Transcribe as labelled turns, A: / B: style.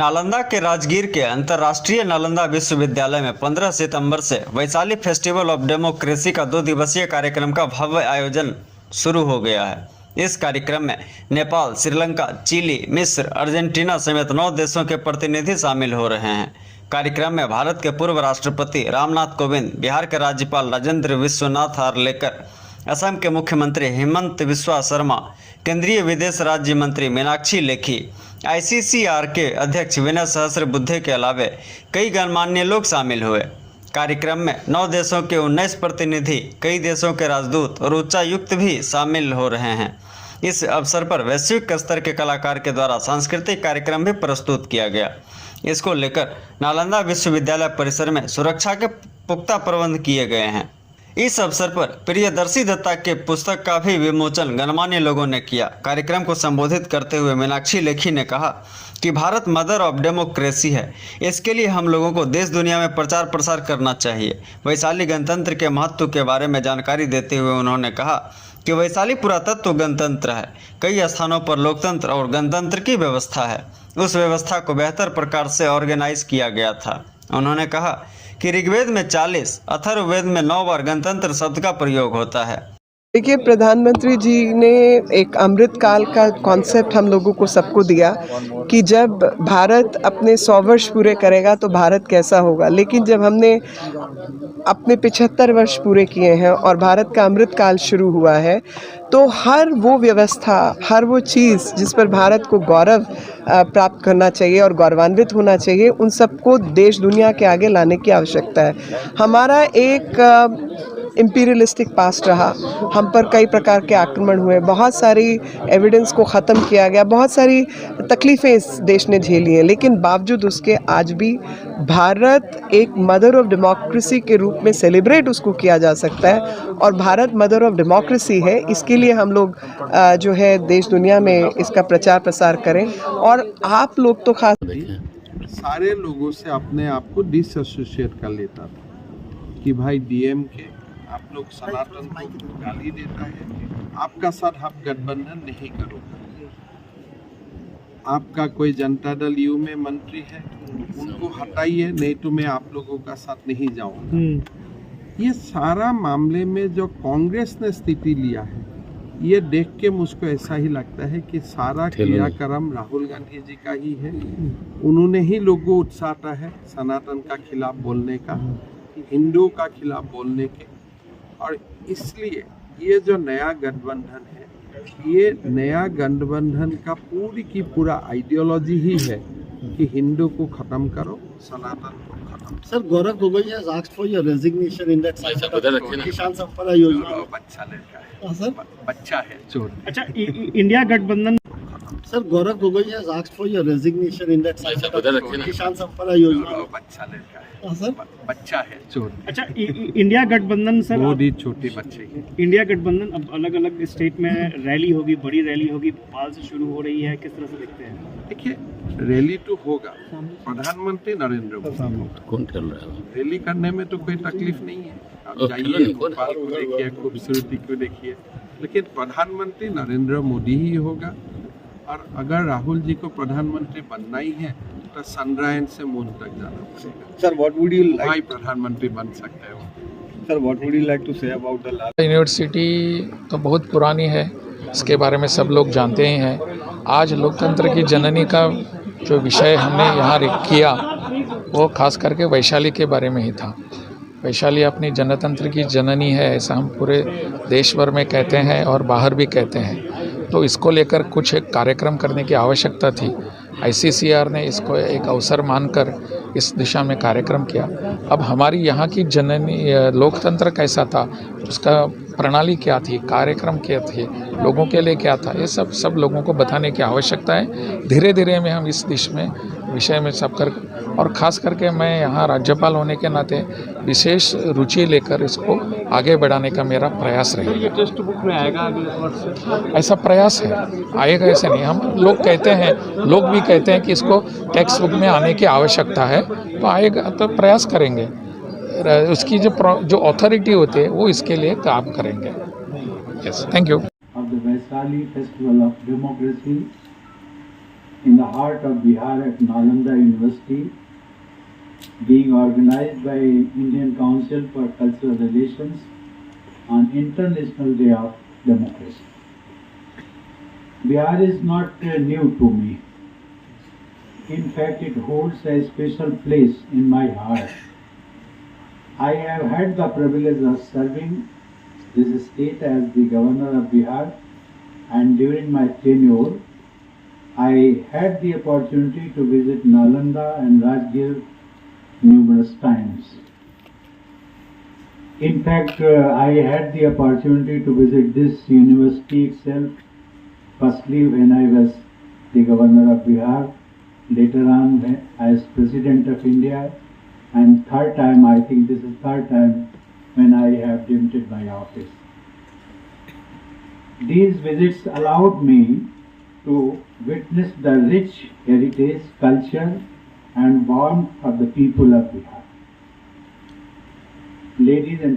A: नालंदा के राजगीर के अंतर्राष्ट्रीय नालंदा विश्वविद्यालय में 15 सितंबर से वैशाली फेस्टिवल ऑफ डेमोक्रेसी का 2 दिवसीय कार्यक्रम का भव्य आयोजन शुरू हो गया है। इस कार्यक्रम में नेपाल, श्रीलंका, चिली, मिस्र, अर्जेंटीना समेत 9 देशों के प्रतिनिधि शामिल हो रहे हैं। कार्यक्रम में भारत के पूर्व राष्ट्रपति रामनाथ कोविंद, बिहार के राज्यपाल राजेंद्र विश्वनाथ हार्लेकर, असम के मुख्यमंत्री हिमंत बिस्वा शर्मा, केंद्रीय विदेश राज्य मंत्री मीनाक्षी लेखी, ICCR के अध्यक्ष विनय सहस्रबुद्धे के अलावे कई गणमान्य लोग शामिल हुए। कार्यक्रम में 9 देशों के 19 प्रतिनिधि, कई देशों के राजदूत और उच्चायुक्त भी शामिल हो रहे हैं। इस अवसर पर वैश्विक स्तर के कलाकार के द्वारा सांस्कृतिक कार्यक्रम भी प्रस्तुत किया गया। इसको लेकर नालंदा विश्वविद्यालय परिसर में सुरक्षा के पुख्ता प्रबंध किए गए हैं। इस अवसर पर प्रियदर्शी दत्ता के पुस्तक का भी विमोचन गणमान्य लोगों ने किया। कार्यक्रम को संबोधित करते हुए मीनाक्षी लेखी ने कहा कि भारत मदर ऑफ डेमोक्रेसी है। इसके लिए हम लोगों को देश दुनिया में प्रचार प्रसार करना चाहिए। वैशाली गणतंत्र के महत्व के बारे में जानकारी देते हुए उन्होंने कहा कि वैशाली पुरातत्व गणतंत्र है। कई स्थानों पर लोकतंत्र और गणतंत्र की व्यवस्था है। उस व्यवस्था को बेहतर प्रकार से ऑर्गेनाइज किया गया था। उन्होंने कहा कि ऋग्वेद में 40, अथर्ववेद में 9 बार गणतंत्र शब्द का प्रयोग होता है।
B: देखिए, प्रधानमंत्री जी ने एक अमृत काल का कॉन्सेप्ट हम लोगों को सबको दिया कि जब भारत अपने 100 वर्ष पूरे करेगा तो भारत कैसा होगा। लेकिन जब हमने अपने 75 वर्ष पूरे किए हैं और भारत का अमृत काल शुरू हुआ है, तो हर वो व्यवस्था, हर वो चीज़ जिस पर भारत को गौरव प्राप्त करना चाहिए और गौरवान्वित होना चाहिए, उन सबको देश दुनिया के आगे लाने की आवश्यकता है। हमारा एक इम्पीरियलिस्टिक पास्ट रहा, हम पर कई प्रकार के आक्रमण हुए, बहुत सारी एविडेंस को ख़त्म किया गया, बहुत सारी तकलीफ़ें इस देश ने झेली हैं, लेकिन बावजूद उसके आज भी भारत एक मदर ऑफ डेमोक्रेसी के रूप में सेलिब्रेट उसको किया जा सकता है। और भारत मदर ऑफ डेमोक्रेसी है, इसके लिए हम लोग जो है देश दुनिया में इसका प्रचार प्रसार करें। और आप लोग तो खास
C: सारे लोगों से अपने आप को डिसएसोसिएट कर लेता था कि भाई DMK आप लोग सनातन को गाली देता है, आपका साथ आप गठबंधन नहीं करोगे। आपका कोई जनता दल यू में मंत्री है, उनको हटाइए, नहीं तो मैं आप लोगों का साथ नहीं जाऊंगा। ये सारा मामले में जो कांग्रेस ने स्थिति लिया है, ये देख के मुझको ऐसा ही लगता है कि सारा क्रियाक्रम राहुल गांधी जी का ही है। उन्होंने ही लोगों को उत्साहता है सनातन का खिलाफ बोलने का, हिंदुओं का खिलाफ बोलने के। और इसलिए ये जो नया गठबंधन है, ये नया गठबंधन का पूरी की पूरा आइडियोलॉजी ही है कि हिंदू को खत्म करो, सनातन को खत्म।
D: Sir, Gaurav Gogoi has asked for your resignation in that किसान संपदा योजना।
C: बच्चा लड़का है सर, बच्चा है चोर।
E: अच्छा, इंडिया गठबंधन।
D: Sir, Gaurav Gogoi has asked for your resignation in that किसान संपदा योजना।
C: बच्चा लड़का है
D: सर,
C: बच्चा है चोर।
E: अच्छा, इंडिया गठबंधन सर,
C: बहुत ही छोटे बच्चे की
E: इंडिया गठबंधन अब अलग अलग स्टेट में रैली होगी, बड़ी रैली होगी, भोपाल से शुरू हो रही है, किस तरह से देखते हैं?
C: देखिए, रैली तो होगा, प्रधानमंत्री नरेंद्र मोदी
F: कौन चल रहा है,
C: रैली करने में तो कोई तकलीफ नहीं है। आप जाइए, भोपाल को देखिए, खूबसूरती को देखिए, लेकिन प्रधानमंत्री नरेंद्र मोदी ही होगा। और अगर राहुल जी को प्रधानमंत्री बनना ही है तो सनराइज से मून तक जाना पड़ेगा।
D: Sir, what would you like
C: प्रधानमंत्री बन सकते हो?
D: Sir, what would you like to say about the Lal
G: university? तो बहुत पुरानी है, इसके बारे में सब लोग जानते ही हैं। आज लोकतंत्र की जननी का जो विषय हमने यहाँ किया, वो खास करके वैशाली के बारे में ही था। वैशाली अपनी जनतंत्र की जननी है, ऐसा हम पूरे देश भर में कहते हैं और बाहर भी कहते हैं। तो इसको लेकर कुछ एक कार्यक्रम करने की आवश्यकता थी। ICCR ने इसको एक अवसर मानकर इस दिशा में कार्यक्रम किया। अब हमारी यहाँ की जननी लोकतंत्र कैसा था, उसका प्रणाली क्या थी, कार्यक्रम क्या थे, लोगों के लिए क्या था, ये सब लोगों को बताने की आवश्यकता है। धीरे धीरे में हम इस विषय में सब कर, और ख़ास करके मैं यहाँ राज्यपाल होने के नाते विशेष रुचि लेकर इसको आगे बढ़ाने का मेरा प्रयास रहेगा।
E: टेक्स्ट बुक में आएगा अगले वर्ष?
G: ऐसा प्रयास है, आएगा ऐसे नहीं। हम लोग कहते हैं, लोग भी कहते हैं कि इसको टेक्स्ट बुक में आने की आवश्यकता है, तो आएगा तो प्रयास करेंगे। उसकी जो अथॉरिटी होती है वो इसके लिए काम करेंगे। Yes, thank you.
H: Of the Vaishali Festival of Democracy
F: in the heart of Bihar at Nalanda University, being organized by Indian Council for Cultural Relations on International Day of Democracy. Bihar is not new to me. In fact, it holds a special place in my heart. I have had the privilege of serving this state as the Governor of Bihar, and during my tenure, I had the opportunity to visit Nalanda and Rajgir numerous times. In fact, I had the opportunity to visit this university itself, firstly when I was the Governor of Bihar, later on as President of India, and third time, I think this is third time, when I have demoted my office. These visits allowed me to witness the rich heritage, culture and warmth of the people of Bihar. Ladies and